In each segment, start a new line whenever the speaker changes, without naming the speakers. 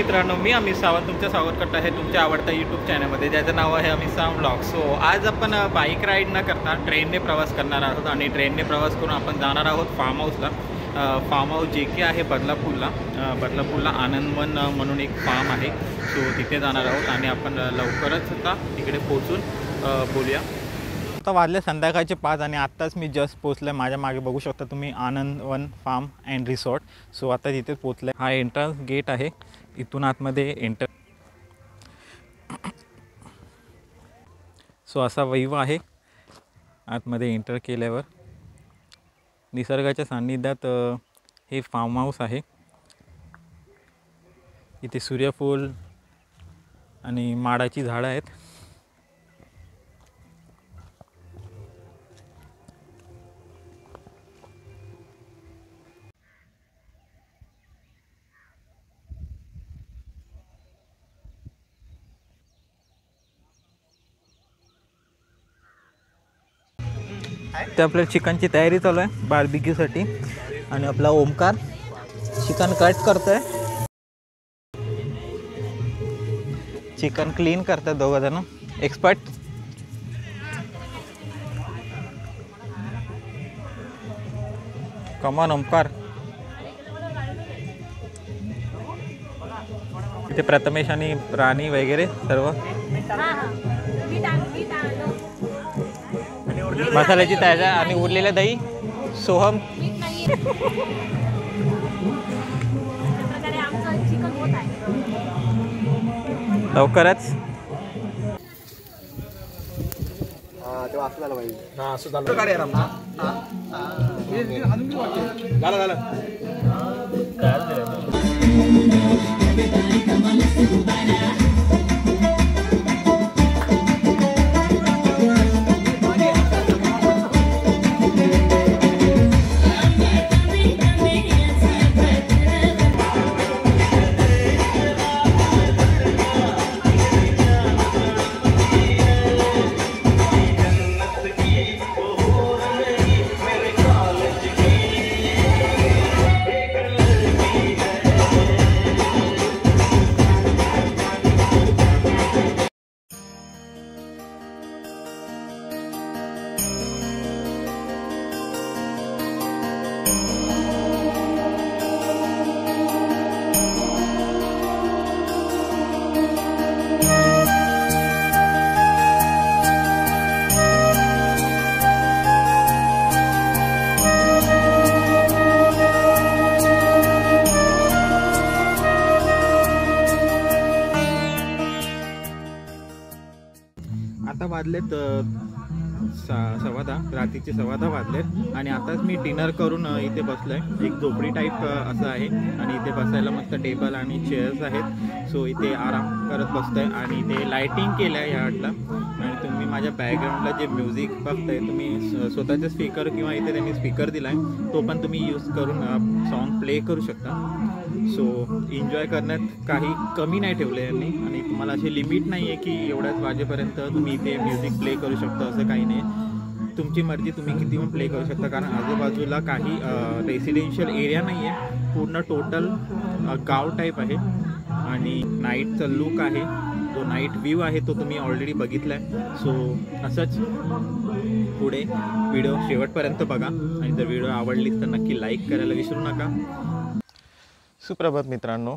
मित्रांनो, मी अमित सावंत तुमचं स्वागत करत आहे तुमच्या आवडत्या यूट्यूब चॅनलमध्ये, ज्याचं नाव आहे अमित सावंत ब्लॉग. सो आज आपण बाईक राईड न करता ट्रेनने प्रवास करणार आहोत आणि ट्रेनने प्रवास करून आपण जाणार आहोत फार्म हाऊसला. फार्म हाऊस जे की आहे बदलापूरला आनंदवन म्हणून एक फार्म आहे. सो तिथे जाणार आहोत आणि आपण लवकरच आता तिकडे पोहोचून बोलूया. आता वाजले संध्याकाळचे 5 आणि आत्ताच मी जस्ट पोचलो. माझ्या मागे बघू शकता तुम्ही Anandvan farm and resort. So आता तिथेच पोचलं. हा एंट्रन्स गेट आहे, इथून आतमध्ये एंटर. सो असा व्ह्यू आहे आतमध्ये एंटर केल्यावर. निसर्गाच्या सान्निध्यात हे फार्म हाऊस आहे. इथे सूर्यफूल आणि माडाची झाडं आहेत. ते आपल्या चिकनची तयारी चालू आहे बार्बिक्यूसाठी आणि आपला ओमकार चिकन कट करतोय. चिकन क्लीन करतात दोघं जण एक्सपर्ट. कमान ओमकार. इथे प्रथमेश आणि राणी वगैरे सर्व मसाल्याची तयारी आणि उरलेलं दही. सोहम लवकरच. आता वाजलेत 10:15, रात्रीचे 10:15 वाजलेत आणि आताच मी डिनर करून इथे बसलो आहे. एक झोपडी टाईप असं आहे आणि इथे बसायला मस्त टेबल आणि चेअर्स आहेत. सो इथे आराम करत बसतोय आणि इथे लाईटिंग केलं आहे ह्याला. आणि तुम्ही माझ्या बॅकग्राऊंडला जे म्युझिक बघताय तुम्ही स्वतःचे स्पीकर किंवा इथे त्यांनी स्पीकर दिला आहे तो पण तुम्ही यूज करून सॉन्ग प्ले करू शकता. सो एन्जॉय करण्यात काही कमी नाही ठेवलं आहे यांनी आणि तुम्हाला अशी लिमिट नाही आहे की एवढ्याच वाजेपर्यंत तुम्ही इथे म्युझिक प्ले करू शकता असं काही नाही. तुमची मर्जी, तुम्ही किती पण प्ले करू शकता. कारण आजूबाजूला काही रेसिडेन्शियल एरिया नाही आहे, पूर्ण टोटल गाव टाईप आहे आणि नाईटचा लुक आहे, जो नाईट व्ह्यू आहे तो तुम्ही ऑलरेडी बघितला आहे. सो असंच पुढे व्हिडिओ शेवटपर्यंत बघा आणि जर व्हिडिओ आवडलीच तर नक्की लाईक करायला विसरू नका. सुप्रभात मित्रांनो,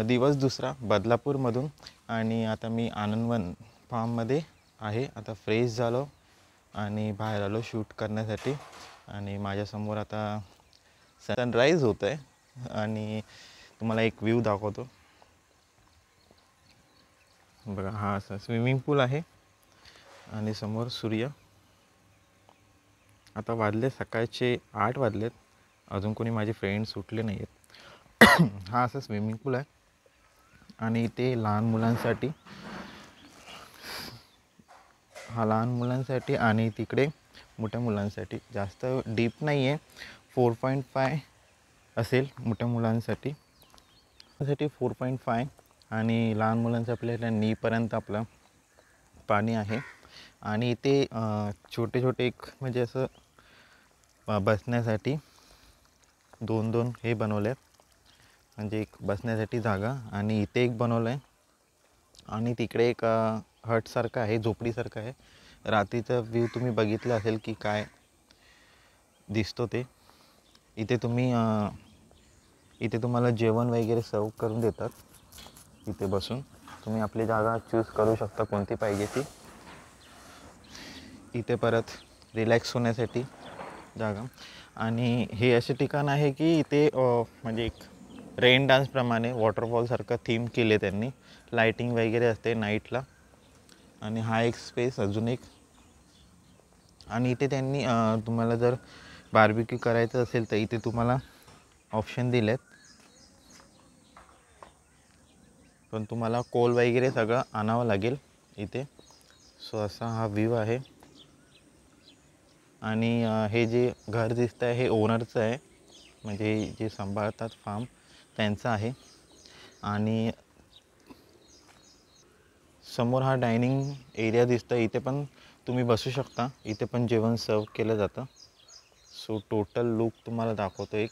दिवस दुसरा बदलापूरमधून आणि आता मी आनंदवन फार्ममध्ये आहे. आता फ्रेश झालो आणि बाहेर आलो शूट करण्यासाठी आणि माझ्यासमोर आता सनराईज होतं आहे आणि तुम्हाला एक व्ह्यू दाखवतो. बघा, हा असा स्विमिंग पूल आहे आणि समोर सूर्य. आता वाजले सकाळचे 8 वाजलेत, अजून कोणी माझे फ्रेंड्स उठले नाही आहेत. हा असा स्विमिंग पूल आहे आणि इथे लहान मुलांसाठी आणि तिकडे मोठ्या मुलांसाठी. जास्त डीप नाही आहे, 4.5 असेल मोठ्या मुलांसाठी. 4.5 आणि लहान मुलांचं आपल्याला नीपर्यंत आपलं पाणी आहे. आणि इथे छोटे छोटे एक म्हणजे असं बसण्यासाठी 2-2 हे बनवले आहेत. म्हणजे एक बसण्यासाठी जागा, आणि इथे एक बनवलं आहे, आणि तिकडे एक हटसारखं आहे, झोपडीसारखं आहे. रात्रीचा व्ह्यू तुम्ही बघितलं असेल की काय दिसतो ते. इथे तुम्हाला जेवण वगैरे सर्व करून देतात. इथे बसून तुम्ही आपली जागा चूज करू शकता कोणती पाहिजे ती. इथे परत रिलॅक्स होण्यासाठी जागा, आणि हे असे ठिकाण आहे की इथे म्हणजे एक रेन डान्सप्रमाणे वॉटरफॉलसारखं थीम केले त्यांनी. लाईटिंग वगैरे असते नाईटला. आणि हा एक स्पेस अजून एक. आणि इथे त्यांनी तुम्हाला जर बार्बिक्यू करायचं असेल तर इथे तुम्हाला ऑप्शन दिलेत, पण तुम्हाला कोल वगैरे सगळं आणावं लागेल इथे. सो असा हा व्ह्यू आहे. आणि हे जे घर दिसतं आहे हे ओनरचं आहे, म्हणजे जे सांभाळतात फार्म त्यांचं आहे. आणि समोर हा डायनिंग एरिया दिसतं, इथे पण तुम्ही बसू शकता. इथे पण जेवण सर्व केलं जातं. सो टोटल लुक तुम्हाला दाखवतो एक.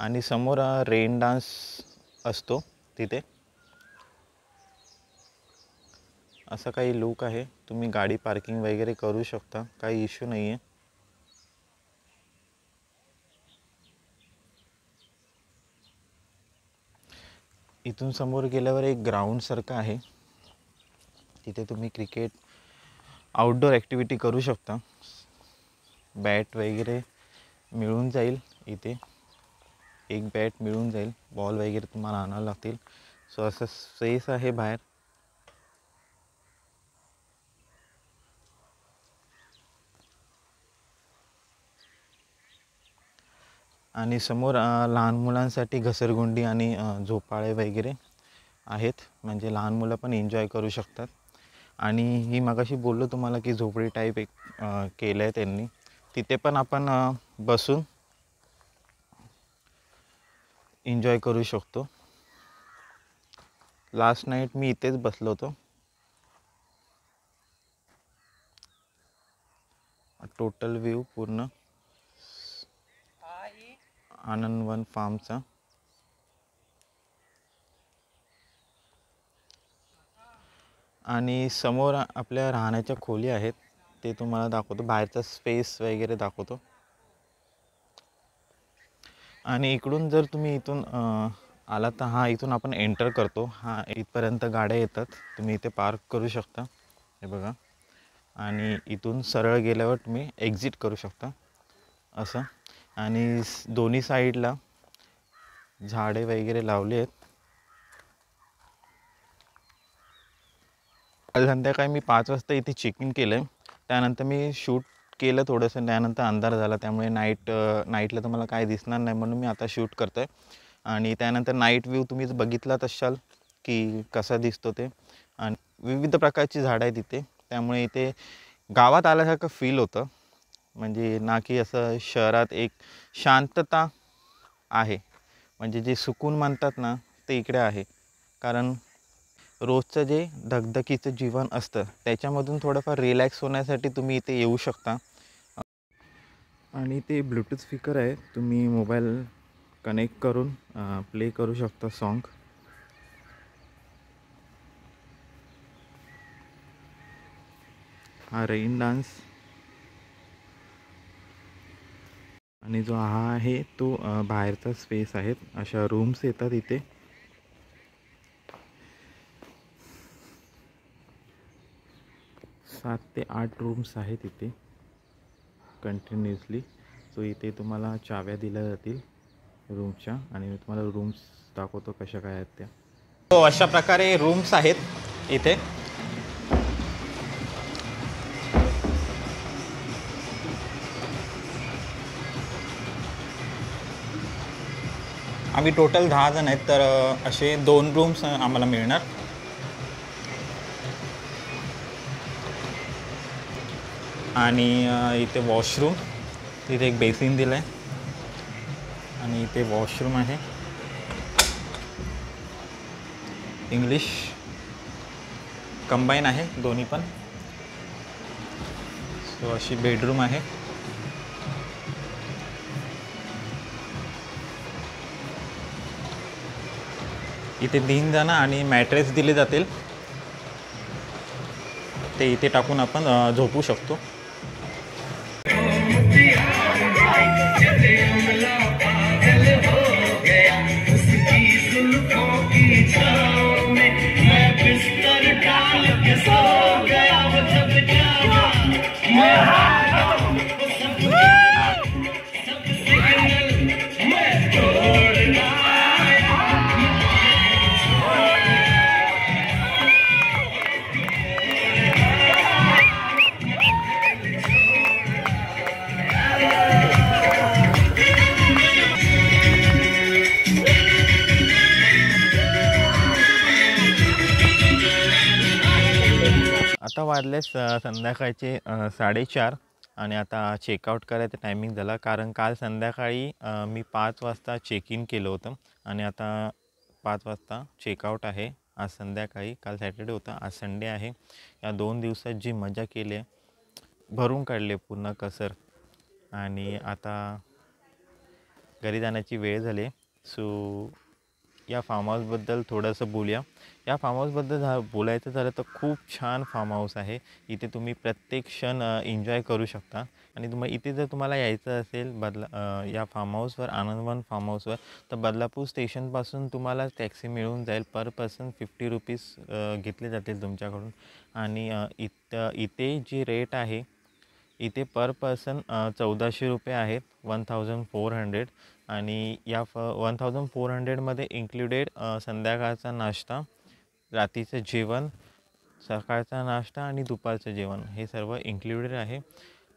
आणि समोर रेन डान्स असतो तिथे. असं काही लुक आहे. तुम्ही गाडी पार्किंग वगैरे करू शकता, काही इश्यू नाही आहे. इथून समोर गेल्यावर एक ग्राउंडसारखं आहे, तिथे तुम्ही क्रिकेट आउटडोर ॲक्टिव्हिटी करू शकता. बॅट वगैरे मिळून जाईल इथे, एक बॅट मिळून जाईल. बॉल वगैरे तुम्हाला आणावं लागतील. सो असं स्पेस आहे बाहेर. आणि समोर लहान मुलांसाठी घसरगुंडी आणि झोपाळे वगैरे आहेत, म्हणजे लहान मुलं पण एन्जॉय करू शकतात. आणि ही मगाशी बोललो तुम्हाला की झोपडी टाईप एक केलं आहे त्यांनी, तिथे पण आपण बसून एन्जॉय करू शकतो. लास्ट नाईट मी इथेच बसलो होतो. टोटल व्ह्यू पूर्ण आनंदवन फार्मचा. आणि समोर आपल्या राहण्याच्या खोली आहेत, ते तुम्हाला दाखवतो. बाहेरचा स्पेस वगैरे दाखवतो. आणि इकडून जर तुम्ही इथून आला तर हा इथून आपण एंटर करतो. हा इथपर्यंत गाड्या येतात, तुम्ही इथे पार्क करू शकता. हे बघा. आणि इथून सरळ गेल्यावर तुम्ही एक्झिट करू शकता असं. आणि दोन्ही साईडला झाडे वगैरे लावली आहेत. काल संध्याकाळी मी 5 वाजता इथे चेक इन केलं आहे. त्यानंतर मी शूट केलं थोडंसं, त्यानंतर अंधार झाला, त्यामुळे नाईटला तुम्हाला काय दिसणार नाही, म्हणून मी आता शूट करतो आहे. आणि त्यानंतर नाईट व्ह्यू तुम्हीच बघितलात असाल की कसा दिसतो ते. आणि विविध प्रकारची झाडं आहेत इथे, त्यामुळे इथे गावात आल्यासारखं फील होतं. म्हणजे ना की असं शहरात एक शांतता आहे, म्हणजे जे सुकून म्हणतात ना ते इकडे आहे. कारण रोजचं जे धगधकीचं जीवन असतं त्याच्यामधून थोडंफार रिलॅक्स होण्यासाठी तुम्ही इथे येऊ शकता. आणि ते ब्लूटूथ स्पीकर आहे, तुम्ही मोबाईल कनेक्ट करून प्ले करू शकता सॉन्ग. हा रेन डान्स. आणि जो हा आहे तो बाहेरचा स्पेस आहे. अशा रूम्स येतात इथे. 7 ते 8 रूम्स आहेत इथे कंटिन्युअसली. सो इथे तुम्हाला चाव्या दिल्या जातील रूमच्या, आणि मी तुम्हाला रूम्स दाखवतो कशा काय आहेत त्या. तो अशा प्रकारे रूम्स आहेत इथे. आम्ही टोटल 10 जण आहेत, तर असे 2 रूम्स आम्हाला मिळणार. आणि इथे वॉशरूम, तिथे एक बेसिन दिलं आहे, आणि इथे वॉशरूम आहे. इंग्लिश कंबाईन आहे दोन्ही पण. सो अशी बेडरूम आहे. इथे 3 जण आणि मॅट्रेस दिले जातील, ते इथे टाकून आपण झोपू शकतो. आता वाजले संध्याकाळचे 4:30 आणि आता चेकआउट करायचं टायमिंग झाला, कारण काल संध्याकाळी मी 5 वाजता चेक इन केलं होतं आणि आता 5 वाजता चेकआउट आहे. आज संध्याकाळी, काल सॅटर्डे होता, आज संडे आहे. या 2 दिवसात जी मजा केली आहे, भरून काढले पूर्ण कसर, आणि आता घरी जाण्याची वेळ झाली. सो या फार्म हाऊसबद्दल थोडंसं बोलूया. या फार्म हाऊसबद्दल बोलायचं झालं तर खूप छान फार्म हाऊस आहे. इथे तुम्ही प्रत्येक क्षण एन्जॉय करू शकता. आणि इथे जर तुम्हाला यायचं असेल या फार्म हाऊसवर, आनंदवन फार्म हाऊसवर, तर बदलापूर स्टेशनपासून तुम्हाला टॅक्सी मिळून जाईल. पर पर्सन 50 रुपीज घेतले जातील तुमच्याकडून. आणि इथे जी रेट आहे, इथे पर पर्सन 1400 रुपये आहेत, 1400. आणि या 1400मध्ये इन्क्लुडेड संध्याकाळचा नाश्ता, रात्रीचं जेवण, सकाळचा नाश्ता आणि दुपारचं जेवण, हे सर्व इन्क्लुडेड आहे.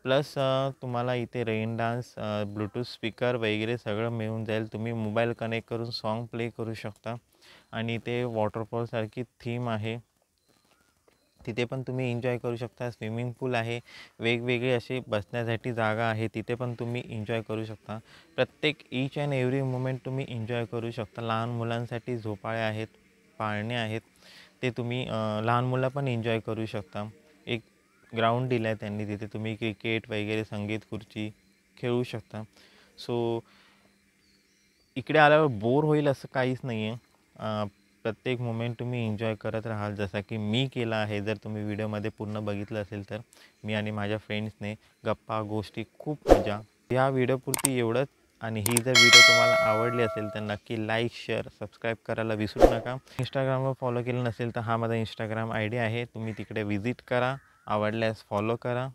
प्लस तुम्हाला इथे रेन डान्स, ब्लूटूथ स्पीकर वगैरे सगळं मिळून जाईल. तुम्ही मोबाईल कनेक्ट करून सॉन्ग प्ले करू शकता. आणि इथे वॉटरफॉलसारखी थीम आहे, तिथे पण तुम्ही एन्जॉय करू शकता. स्विमिंग पूल आहे, वेगवेगळे असे बसण्यासाठी जागा आहे, तिथे पण तुम्ही एन्जॉय करू शकता. प्रत्येक ईच अँड एव्हरी मोमेंट तुम्ही एन्जॉय करू शकता. लहान मुलांसाठी झोपाळे आहेत, पाळणे आहेत, ते तुम्ही लहान मुलं पण एन्जॉय करू शकता. एक ग्राउंड दिला आहे त्यांनी, तिथे तुम्ही क्रिकेट वगैरे, संगीत खुर्ची खेळू शकता. सो इकडे आल्यावर बोर होईल असं काहीच नाही आहे. प्रत्येक मोमेंट तुम्ही एन्जॉय करत राहाल, जसा की मी केला आहे. जर तुम्ही व्हिडिओमध्ये पूर्ण बघितलं असेल तर मी आणि माझ्या फ्रेंड्सने गप्पा गोष्टी, खूप मजा. या व्हिडिओपुरती एवढंच. आणि ही जर व्हिडिओ तुम्हाला आवडली असेल तर नक्की लाईक, शेअर, सबस्क्राईब करायला विसरू नका. इंस्टाग्रामवर फॉलो केलं नसेल तर हा माझा इंस्टाग्राम ID आहे, तुम्ही तिकडे विजिट करा. आवडल्यास फॉलो करा.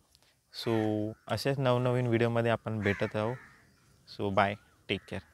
सो असेच नवनवीन व्हिडिओमध्ये आपण भेटत राहू. So bye, take care.